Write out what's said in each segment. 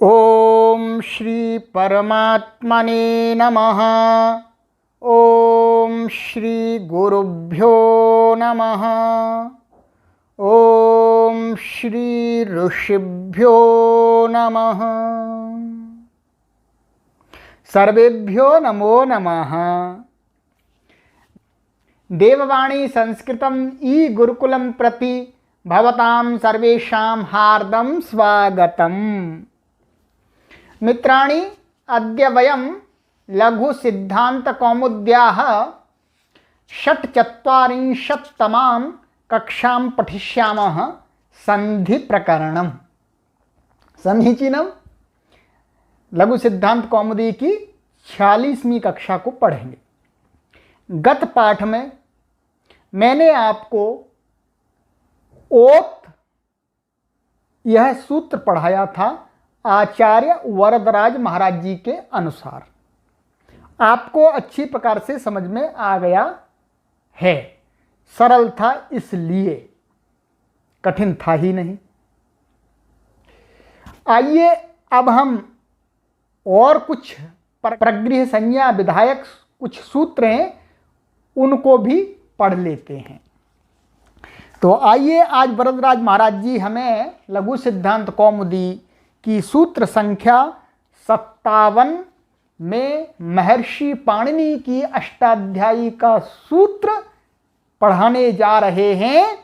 ओम श्री परमात्मने नमः। ओम श्री गुरुभ्यो नमः। ओम श्री ऋषिभ्यो नमः। सर्वेभ्यो नमो नमः। देववाणी संस्कृतम ई गुरुकुलम प्रति भवतां सर्वेषां हार्दं स्वागतम्। मित्राणि, अद्य वयं लघु सिद्धांत कौमुद्याः षट्चत्वारिंशत्तमां कक्षां पठिष्यामः। संधि प्रकरणम्। समीचीनम्। लघु सिद्धांत कौमुदी की 46वीं कक्षा को पढ़ेंगे। गत पाठ में मैंने आपको ओत यह सूत्र पढ़ाया था आचार्य वरदराज महाराज जी के अनुसार। आपको अच्छी प्रकार से समझ में आ गया है। सरल था, इसलिए कठिन था ही नहीं। आइए अब हम और कुछ परगृह संज्ञा विधायक कुछ सूत्र हैं, उनको भी पढ़ लेते हैं। तो आइए, आज वरदराज महाराज जी हमें लघु सिद्धांत कौमुदी की सूत्र संख्या 57 में महर्षि पाणिनि की अष्टाध्यायी का सूत्र पढ़ाने जा रहे हैं।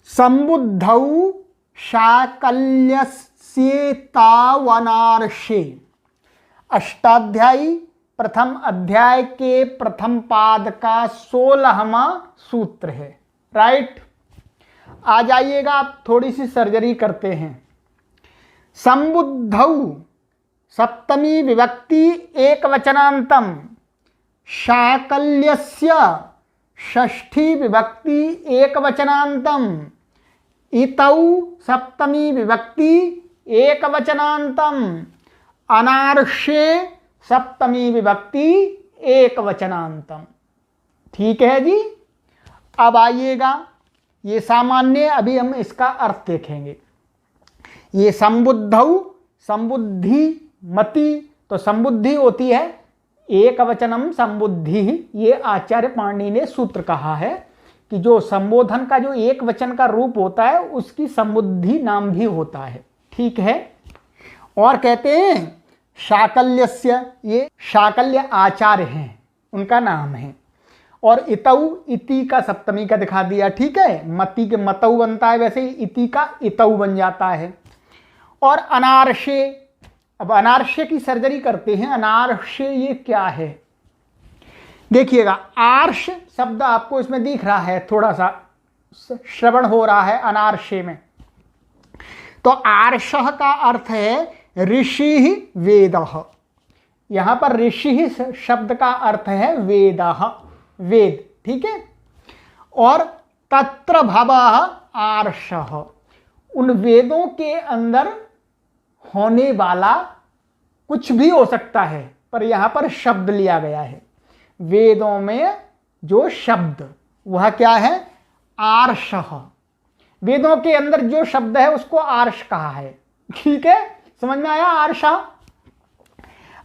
संबुद्धौ शाकल्यस्येतावनार्षे। अष्टाध्यायी प्रथम अध्याय के प्रथम पाद का 16वां सूत्र है। राइट। आ जाइएगा, आप थोड़ी सी सर्जरी करते हैं। संबुद्धौ सप्तमी विभक्ति एक वचनांतम, शाकल्यस्य षष्ठी विभक्ति एक वचनांतम, इतौ सप्तमी विभक्ति एक वचनांतम, अनार्षे सप्तमी विभक्ति एक वचनांतम। ठीक है जी। अब आइएगा, ये सामान्य, अभी हम इसका अर्थ देखेंगे। ये संबुद्धौ, संबुद्धि मति, तो संबुद्धि होती है एक वचनम संबुद्धि। ये आचार्य पाणिनि ने सूत्र कहा है कि जो संबोधन का जो एक वचन का रूप होता है उसकी संबुद्धि नाम भी होता है। ठीक है। और कहते हैं शाकल्यस्य, ये शाकल्य आचार्य हैं, उनका नाम है। और इतौ, इति का सप्तमी का दिखा दिया। ठीक है। मति के मतौ बनता है, वैसे ही इति का इतौ बन जाता है। और अनार्षे, अब अनार्षे की सर्जरी करते हैं। अनार्षे ये क्या है देखिएगा। आर्ष शब्द आपको इसमें दिख रहा है, थोड़ा सा श्रवण हो रहा है अनार्षे में। तो आर्षः का अर्थ है ऋषि वेदः। यहां पर ऋषि शब्द का अर्थ है वेदः, वेद। ठीक है। और तत्र भवः आर्षः, उन वेदों के अंदर होने वाला कुछ भी हो सकता है, पर यहां पर शब्द लिया गया है। वेदों में जो शब्द, वह क्या है? आर्षः। वेदों के अंदर जो शब्द है उसको आर्ष कहा है। ठीक है, समझ में आया आर्षः।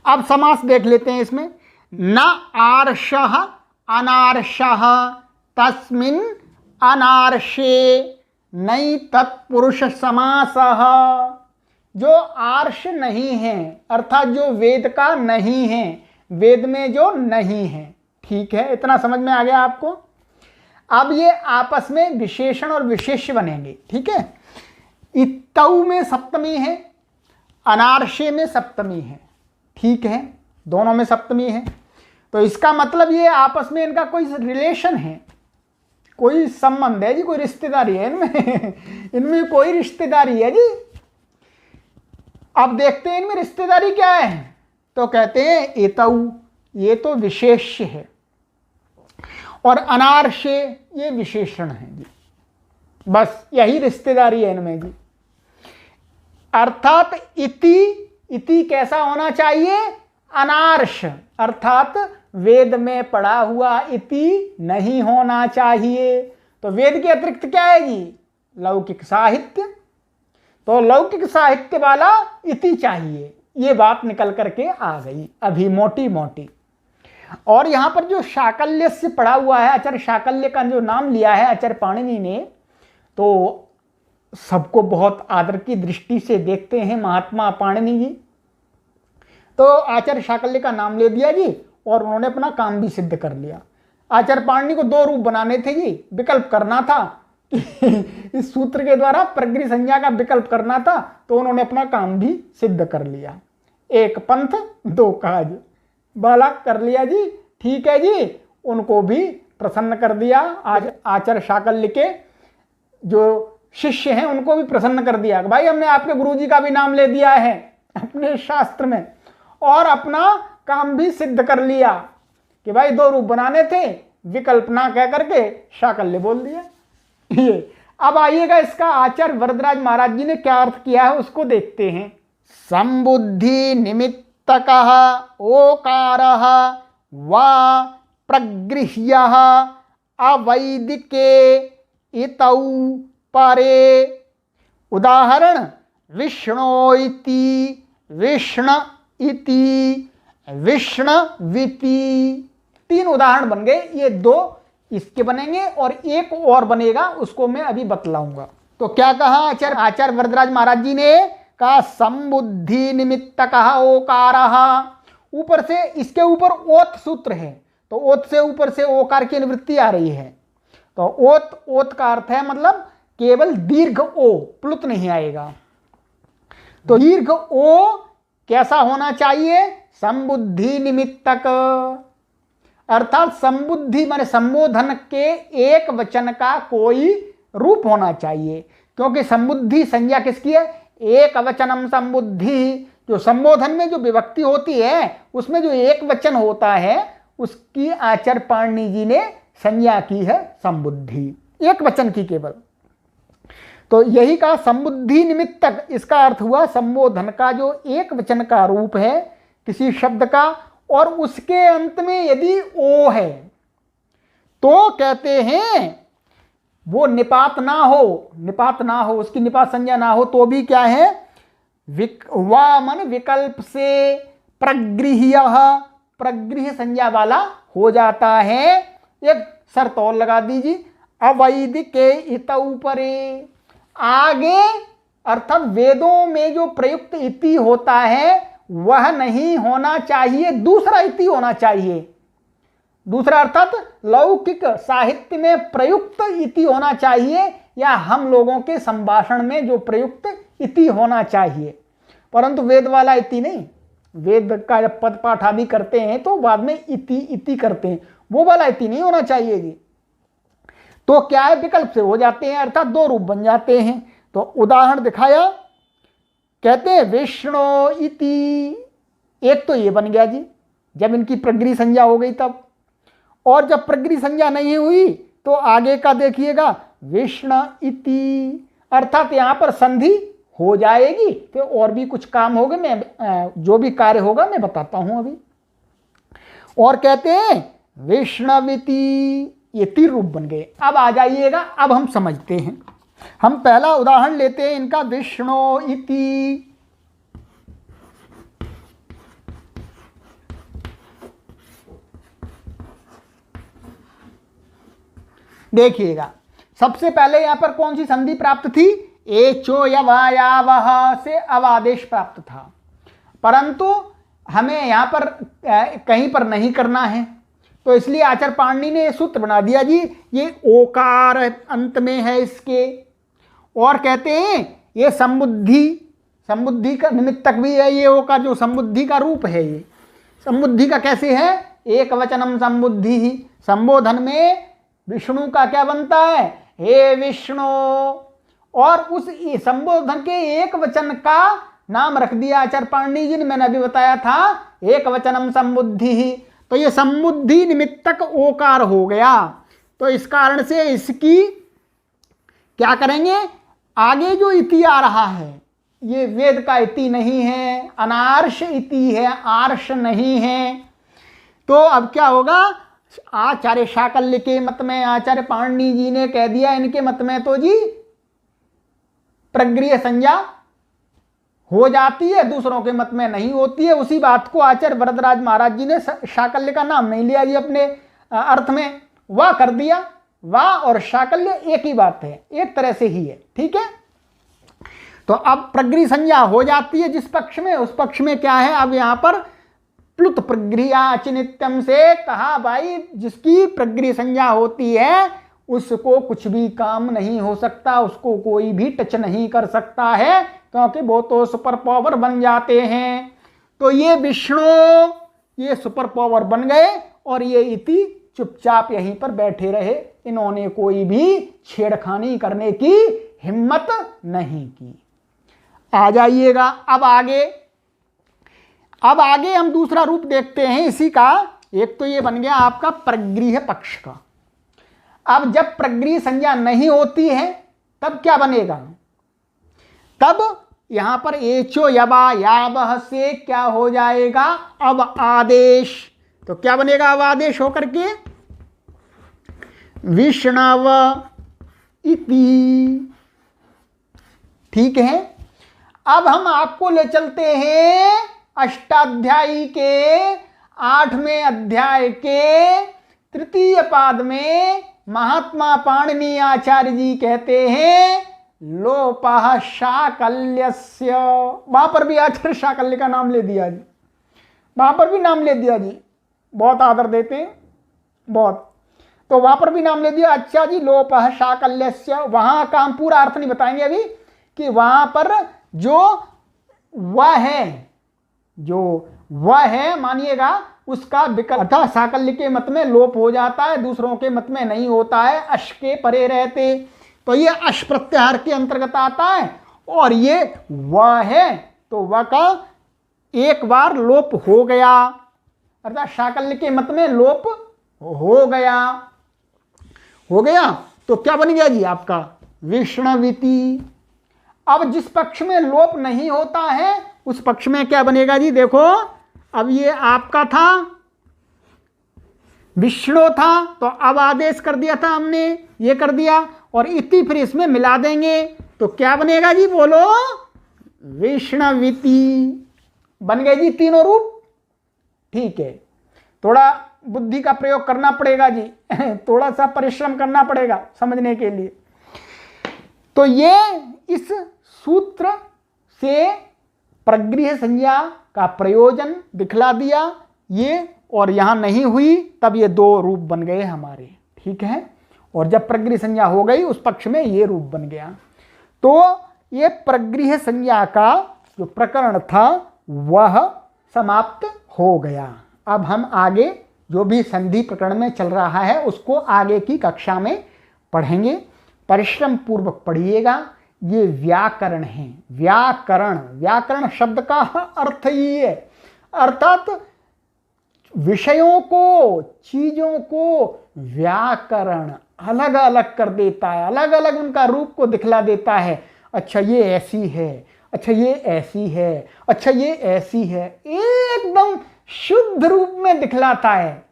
अब समास देख लेते हैं इसमें। न आर्षः अनार्षः तस्मिन् अनार्षे नई तत्पुरुष समासः। जो आर्ष नहीं है, अर्थात जो वेद का नहीं है, वेद में जो नहीं है। ठीक है, इतना समझ में आ गया आपको। अब ये आपस में विशेषण और विशेष्य बनेंगे। ठीक है। इतौ में सप्तमी है, अनार्षे में सप्तमी है। ठीक है, दोनों में सप्तमी है। तो इसका मतलब ये आपस में इनका कोई रिलेशन है, कोई संबंध है जी, कोई रिश्तेदारी है इनमें। इनमें कोई रिश्तेदारी है जी। अब देखते हैं इनमें रिश्तेदारी क्या है। तो कहते हैं एतौ, ये तो विशेष्य है, और अनार्षे ये विशेषण है जी। बस यही रिश्तेदारी है इनमें जी। अर्थात इति, इति कैसा होना चाहिए? अनार्ष, अर्थात वेद में पढ़ा हुआ इति नहीं होना चाहिए। तो वेद के अतिरिक्त क्या है जी? लौकिक साहित्य। तो लौकिक साहित्य वाला इति चाहिए। ये बात निकल करके आ गई अभी मोटी मोटी। और यहां पर जो शाकल्य से पढ़ा हुआ है, आचार्य शाकल्य का जो नाम लिया है आचार्य पाणिनि ने, तो सबको बहुत आदर की दृष्टि से देखते हैं महात्मा पाणिनि जी। तो आचार्य शाकल्य का नाम ले दिया जी और उन्होंने अपना काम भी सिद्ध कर लिया। आचार्य पाणिनि को दो रूप बनाने थे जी, विकल्प करना था इस सूत्र के द्वारा प्रगृह संज्ञा का विकल्प करना था, तो उन्होंने अपना काम भी सिद्ध कर लिया। एक पंथ दो काज वाला कर लिया जी। ठीक है जी, उनको भी प्रसन्न कर दिया। आज आचार्य शाकल्य के जो शिष्य हैं उनको भी प्रसन्न कर दिया। भाई हमने आपके गुरुजी का भी नाम ले दिया है अपने शास्त्र में और अपना काम भी सिद्ध कर लिया कि भाई दो रूप बनाने थे, विकल्प ना कह करके शाकल्य बोल दिया। ये अब आइएगा इसका आचार्य वरदराज महाराज जी ने क्या अर्थ किया है उसको देखते हैं। संबुद्धि निमित्तकः ओकारः वा प्रगृह्यः अवैदिके इतौ परे। उदाहरण विष्णो इति, विष्ण इति, विष्णविति। तीन उदाहरण बन गए। ये दो इसके बनेंगे और एक और बनेगा, उसको मैं अभी बतलाऊंगा। तो क्या कहा आचार्य वरदराज महाराज जी ने? कहा संबुद्धि निमित्तकः ओकारः। ऊपर से इसके ऊपर ओत सूत्र है, तो ओत से ऊपर से ओकार की निवृत्ति आ रही है। तो ओत, ओत का अर्थ है मतलब केवल दीर्घ ओ, प्लुत नहीं आएगा। तो दीर्घ ओ कैसा होना चाहिए? संबुद्धि निमित्तक, अर्थात संबुद्धि माने संबोधन के एक वचन का कोई रूप होना चाहिए, क्योंकि संबुद्धि संज्ञा किसकी है? एक वचनम संबुद्धि। जो संबोधन में जो विभक्ति होती है उसमें जो एक वचन होता है उसकी आचार्य पाणिनि जी ने संज्ञा की है संबुद्धि, एक वचन की केवल। तो यही कहा संबुद्धि निमित्तक, इसका अर्थ हुआ संबोधन का जो एक वचन का रूप है किसी शब्द का, और उसके अंत में यदि ओ है तो कहते हैं वो निपात ना हो, निपात ना हो, उसकी निपात संज्ञा ना हो तो भी क्या है? वामन विकल्प से प्रगृह्य, प्रगृह्य संज्ञा वाला हो जाता है। एक शर्त और लगा दीजिए, अवैदिके इतौ परे। आगे अर्थात वेदों में जो प्रयुक्त इति होता है वह नहीं होना चाहिए, दूसरा इति होना चाहिए। दूसरा अर्थात लौकिक साहित्य में प्रयुक्त इति होना चाहिए, या हम लोगों के संभाषण में जो प्रयुक्त इति होना चाहिए, परंतु वेद वाला इति नहीं। वेद का जब पद पाठ आदि करते हैं तो बाद में इति इति करते हैं, वो वाला इति नहीं होना चाहिए जी। तो क्या है? विकल्प से हो जाते हैं, अर्थात दो रूप बन जाते हैं। तो उदाहरण दिखाया, कहते हैं विष्णु इति, एक तो ये बन गया जी जब इनकी प्रगृह्य संज्ञा हो गई तब, और जब प्रगृह्य संज्ञा नहीं हुई तो आगे का देखिएगा विष्णु इति, अर्थात यहां पर संधि हो जाएगी। फिर और भी कुछ काम होगा, मैं जो भी कार्य होगा मैं बताता हूं अभी। और कहते हैं विष्णविति, ये तीन रूप बन गए। अब आ जाइएगा, अब हम समझते हैं। हम पहला उदाहरण लेते हैं इनका, विष्णु इति। देखिएगा, सबसे पहले यहां पर कौन सी संधि प्राप्त थी? एचो यवायावह से अवादेश प्राप्त था, परंतु हमें यहां पर कहीं पर नहीं करना है, तो इसलिए आचार्य पाणिनि ने सूत्र बना दिया जी, ये ओकार अंत में है इसके। और कहते हैं ये संबुद्धि, संबुद्धि का निमित्तक भी है ये ओकार, जो संबुद्धि का रूप है। ये संबुद्धि का कैसे है? एक वचनम संबुद्धि ही। संबोधन में विष्णु का क्या बनता है? हे विष्णु, और उस संबोधन के एक वचन का नाम रख दिया आचार्य पाणिनि जी ने, मैंने अभी बताया था एक वचनम संबुद्धि ही। तो ये संबुद्धि निमित्तक ओकार हो गया। तो इस कारण से इसकी क्या करेंगे? आगे जो इति आ रहा है ये वेद का इति नहीं है, अनार्ष इति है, आर्ष नहीं है। तो अब क्या होगा? आचार्य शाकल्य के मत में आचार्य पाणिनि जी ने कह दिया, इनके मत में तो जी प्रगृह्य संज्ञा हो जाती है, दूसरों के मत में नहीं होती है। उसी बात को आचार्य वरदराज महाराज जी ने शाकल्य का नाम नहीं लिया जी अपने अर्थ में, वाह कर दिया। वाह और शाकल्य एक ही बात है, एक तरह से ही है, ठीक है। तो अब प्रगृह संज्ञा हो जाती है जिस पक्ष में, उस पक्ष में क्या है, अब यहां पर प्लुत प्रगृह्या अचिनित्यम से कहा भाई जिसकी प्रगृह संज्ञा होती है उसको कुछ भी काम नहीं हो सकता, उसको कोई भी टच नहीं कर सकता है, क्योंकि वो तो सुपर पावर बन जाते हैं। तो ये विष्णु ये सुपर पावर बन गए और ये इति चुपचाप यहीं पर बैठे रहे, इन्होंने कोई भी छेड़खानी करने की हिम्मत नहीं की। आ जाइएगा अब आगे हम दूसरा रूप देखते हैं इसी का। एक तो ये बन गया आपका प्रगृह पक्ष का। अब जब प्रगृह संज्ञा नहीं होती है तब क्या बनेगा, तब यहां पर एचो यबा यावह से क्या हो जाएगा, अब आदेश। तो क्या बनेगा अब आदेश होकर के, विष्णव इति, ठीक है। अब हम आपको ले चलते हैं अष्टाध्यायी के 8वें अध्याय के तृतीय पाद में। महात्मा पाणिनि आचार्य जी कहते हैं लोपः शाकल्यस्य, वहां पर भी आचार्य शाकल्य का नाम ले दिया जी, वहां पर भी नाम ले दिया जी, बहुत आदर देते हैं बहुत, तो वहां पर भी नाम ले दिया। अच्छा जी, लोपः शाकल्यस्य, वहां का हम पूरा अर्थ नहीं बताएंगे अभी कि वहां पर जो वह है मानिएगा उसका विकल्प अर्थात साकल्य के मत में लोप हो जाता है, दूसरों के मत में नहीं होता है, अश के परे रहते, तो ये अश प्रत्याहार के अंतर्गत आता है। और ये वह है तो वह का एक बार लोप हो गया, अर्थात साकल्य के मत में लोप हो गया तो क्या बन गया जी आपका विष्णविति। अब जिस पक्ष में लोप नहीं होता है उस पक्ष में क्या बनेगा जी, देखो अब ये आपका था विष्णु था, तो अब आदेश कर दिया था हमने, ये कर दिया और इति फिर इसमें मिला देंगे तो क्या बनेगा जी, बोलो विष्णविति। बन गए जी तीनों रूप, ठीक है। थोड़ा बुद्धि का प्रयोग करना पड़ेगा जी थोड़ा सा परिश्रम करना पड़ेगा समझने के लिए। तो ये इस सूत्र से प्रगृह संज्ञा का प्रयोजन दिखला दिया ये, और यहां नहीं हुई तब ये दो रूप बन गए हमारे, ठीक है। और जब प्रगृह संज्ञा हो गई उस पक्ष में ये रूप बन गया। तो ये प्रगृह संज्ञा का जो प्रकरण था वह समाप्त हो गया। अब हम आगे जो भी संधि प्रकरण में चल रहा है उसको आगे की कक्षा में पढ़ेंगे। परिश्रम पूर्वक पढ़िएगा। ये व्याकरण है, व्याकरण शब्द का अर्थ ही है, अर्थात विषयों को, चीजों को व्याकरण अलग अलग कर देता है, अलग अलग उनका रूप को दिखला देता है। अच्छा ये ऐसी है, अच्छा ये ऐसी है, अच्छा ये ऐसी है, एकदम शुद्ध रूप में दिखलाता है।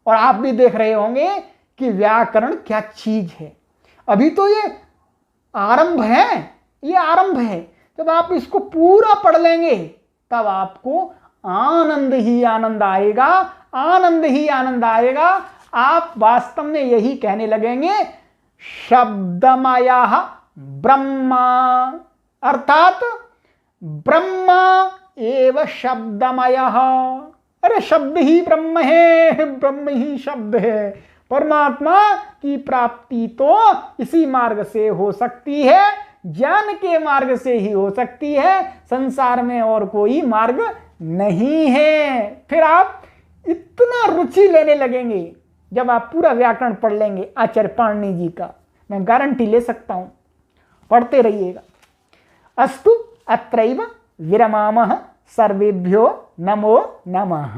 और आप भी देख रहे होंगे कि व्याकरण क्या चीज है। अभी तो ये आरंभ है, ये आरंभ है। जब आप इसको पूरा पढ़ लेंगे तब आपको आनंद ही आनंद आएगा, आनंद ही आनंद आएगा। आप वास्तव में यही कहने लगेंगे शब्दमयः ब्रह्मा, अर्थात ब्रह्मा एव शब्दमयः। अरे शब्द ही ब्रह्म है, ब्रह्म ही शब्द है। परमात्मा की प्राप्ति तो इसी मार्ग से हो सकती है, ज्ञान के मार्ग से ही हो सकती है, संसार में और कोई मार्ग नहीं है। फिर आप इतना रुचि लेने लगेंगे जब आप पूरा व्याकरण पढ़ लेंगे आचार्य पाणिनि जी का, मैं गारंटी ले सकता हूं। पढ़ते रहिएगा। अस्तु अत्रैव विरमामः। सर्वेभ्यो नमो नमः।